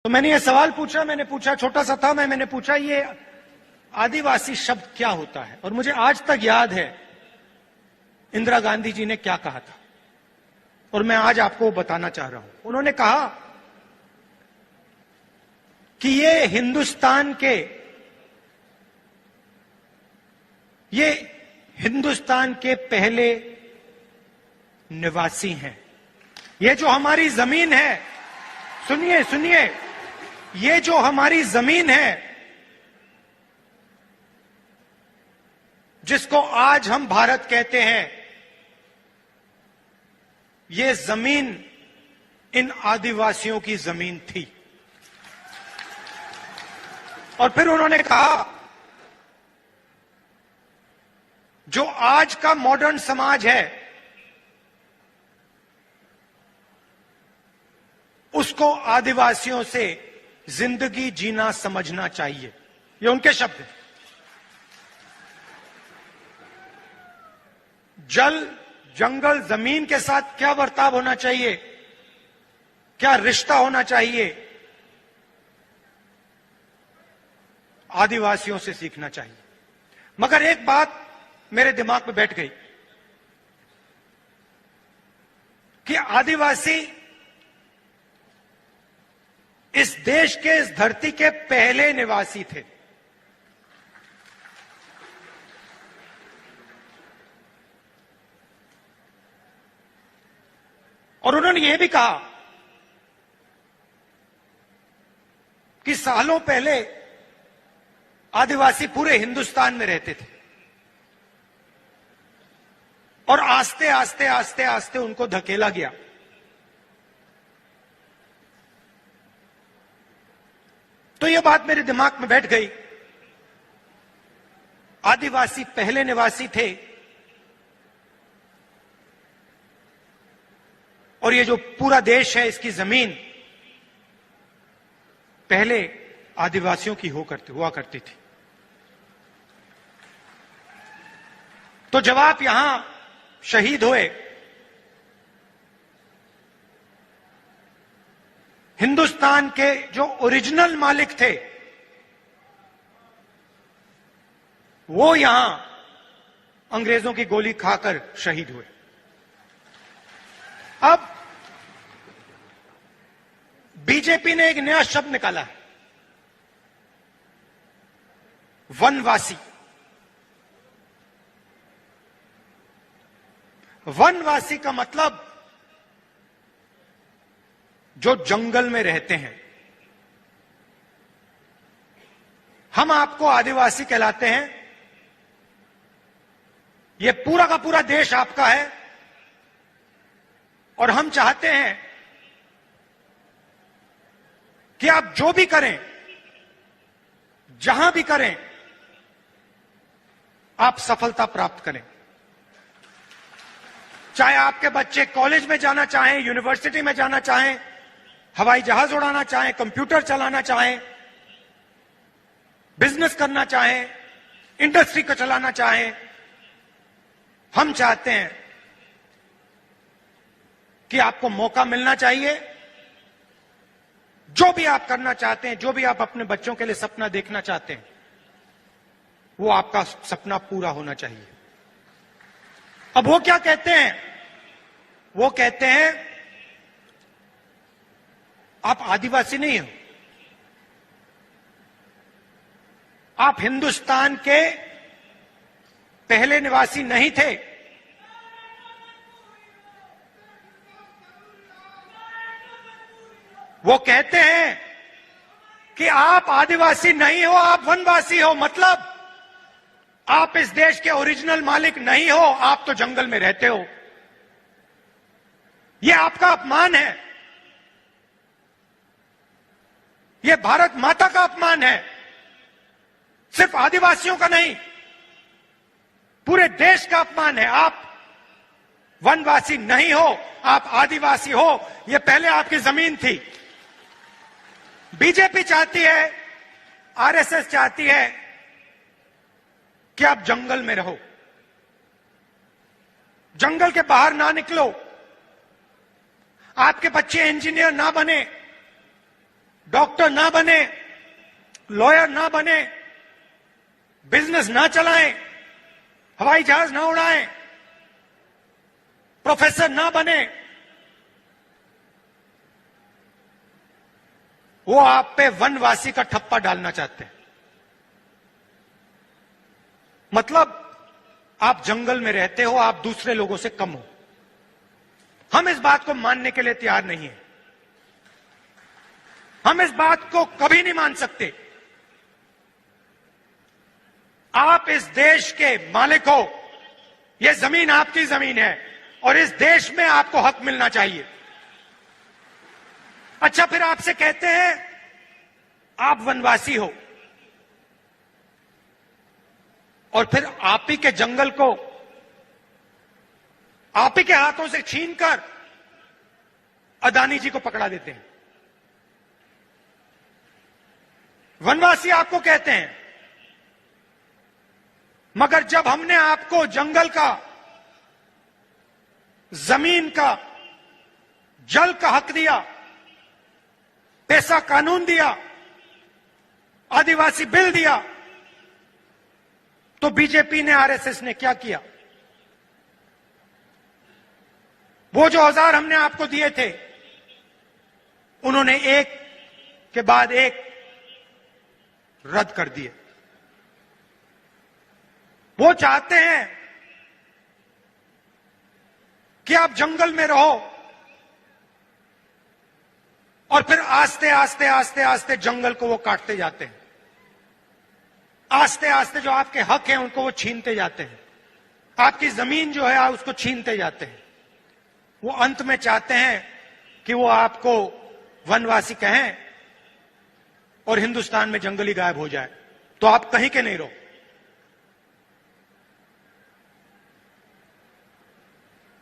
तो मैंने ये सवाल पूछा, मैंने पूछा, छोटा सा था मैंने पूछा ये आदिवासी शब्द क्या होता है। और मुझे आज तक याद है इंदिरा गांधी जी ने क्या कहा था, और मैं आज आपको बताना चाह रहा हूं। उन्होंने कहा कि ये हिंदुस्तान के पहले निवासी हैं। ये जो हमारी जमीन है, सुनिए सुनिए, ये जो हमारी जमीन है जिसको आज हम भारत कहते हैं, ये जमीन इन आदिवासियों की जमीन थी। और फिर उन्होंने कहा जो आज का मॉडर्न समाज है उसको आदिवासियों से जिंदगी जीना समझना चाहिए। ये उनके शब्द हैं। जल, जंगल, जमीन के साथ क्या बर्ताव होना चाहिए, क्या रिश्ता होना चाहिए, आदिवासियों से सीखना चाहिए। मगर एक बात मेरे दिमाग में बैठ गई कि आदिवासी इस देश के, इस धरती के पहले निवासी थे। और उन्होंने यह भी कहा कि सालों पहले आदिवासी पूरे हिंदुस्तान में रहते थे और आस्ते आस्ते आस्ते आस्ते उनको धकेला गया। तो यह बात मेरे दिमाग में बैठ गई, आदिवासी पहले निवासी थे और ये जो पूरा देश है, इसकी जमीन पहले आदिवासियों की हुआ करती थी। तो जब आप यहां शहीद हुए, हिंदुस्तान के जो ओरिजिनल मालिक थे वो यहां अंग्रेजों की गोली खाकर शहीद हुए। अब बीजेपी ने एक नया शब्द निकाला है, वनवासी। वनवासी का मतलब जो जंगल में रहते हैं। हम आपको आदिवासी कहलाते हैं, यह पूरा का पूरा देश आपका है और हम चाहते हैं कि आप जो भी करें, जहां भी करें, आप सफलता प्राप्त करें। चाहे आपके बच्चे कॉलेज में जाना चाहें, यूनिवर्सिटी में जाना चाहें, हवाई जहाज उड़ाना चाहें, कंप्यूटर चलाना चाहें, बिजनेस करना चाहें, इंडस्ट्री को चलाना चाहें, हम चाहते हैं कि आपको मौका मिलना चाहिए। जो भी आप करना चाहते हैं, जो भी आप अपने बच्चों के लिए सपना देखना चाहते हैं, वो आपका सपना पूरा होना चाहिए। अब वो क्या कहते हैं? वो कहते हैं आप आदिवासी नहीं हो, आप हिंदुस्तान के पहले निवासी नहीं थे। वो कहते हैं कि आप आदिवासी नहीं हो, आप वनवासी हो। मतलब आप इस देश के ओरिजिनल मालिक नहीं हो, आप तो जंगल में रहते हो। यह आपका अपमान है, यह भारत माता का अपमान है। सिर्फ आदिवासियों का नहीं, पूरे देश का अपमान है। आप वनवासी नहीं हो, आप आदिवासी हो। यह पहले आपकी जमीन थी। बीजेपी चाहती है, आरएसएस चाहती है कि आप जंगल में रहो, जंगल के बाहर ना निकलो, आपके बच्चे इंजीनियर ना बने, डॉक्टर ना बने, लॉयर ना बने, बिजनेस ना चलाएं, हवाई जहाज ना उड़ाएं, प्रोफेसर ना बने, वो आप पे वनवासी का ठप्पा डालना चाहते हैं। मतलब आप जंगल में रहते हो, आप दूसरे लोगों से कम हो। हम इस बात को मानने के लिए तैयार नहीं है। हम इस बात को कभी नहीं मान सकते। आप इस देश के मालिक हो, यह जमीन आपकी जमीन है और इस देश में आपको हक मिलना चाहिए। अच्छा, फिर आपसे कहते हैं आप वनवासी हो और फिर आप ही के जंगल को आप ही के हाथों से छीनकर अदानी जी को पकड़ा देते हैं। वनवासी आपको कहते हैं, मगर जब हमने आपको जंगल का, जमीन का, जल का हक दिया, पैसा कानून दिया, आदिवासी बिल दिया, तो बीजेपी ने, आरएसएस ने क्या किया? वो जो औजार हमने आपको दिए थे, उन्होंने एक के बाद एक रद्द कर दिए। वो चाहते हैं कि आप जंगल में रहो और फिर आस्ते आस्ते आस्ते आस्ते जंगल को वो काटते जाते हैं। आस्ते आस्ते जो आपके हक हैं उनको वो छीनते जाते हैं। आपकी जमीन जो है उसको छीनते जाते हैं। वो अंत में चाहते हैं कि वो आपको वनवासी कहें और हिंदुस्तान में जंगली गायब हो जाए, तो आप कहीं के नहीं रहो।